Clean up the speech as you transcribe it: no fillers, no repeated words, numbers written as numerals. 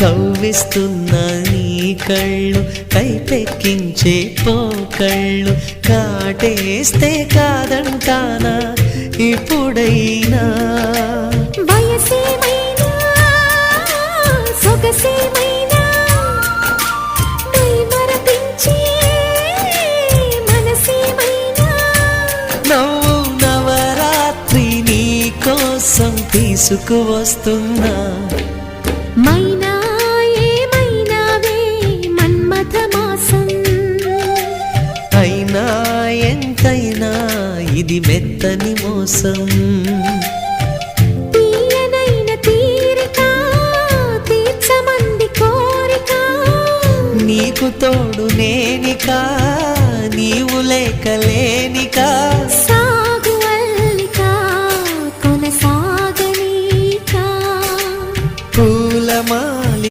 కవ్విస్తున్న నీ కళ్ళు కైపెక్కించే పోకళ్ళు కాటేస్తే కాదంటానా ఇప్పుడైనా వయసేమైనా సొగసేమైనా మరపించే మనసేమైనా నవ్వు నవరాత్రి నీ కోసం తీసుకువస్తున్నా మైనా ఏమైనావే మన్మథ మాసం అయినా ఎంతైనా ఇది మెత్తని మోసం తీయనైన తీరిక తీర్చమంది కోరిక నీకు తోడు నేనికా నీవు లేక లేనికా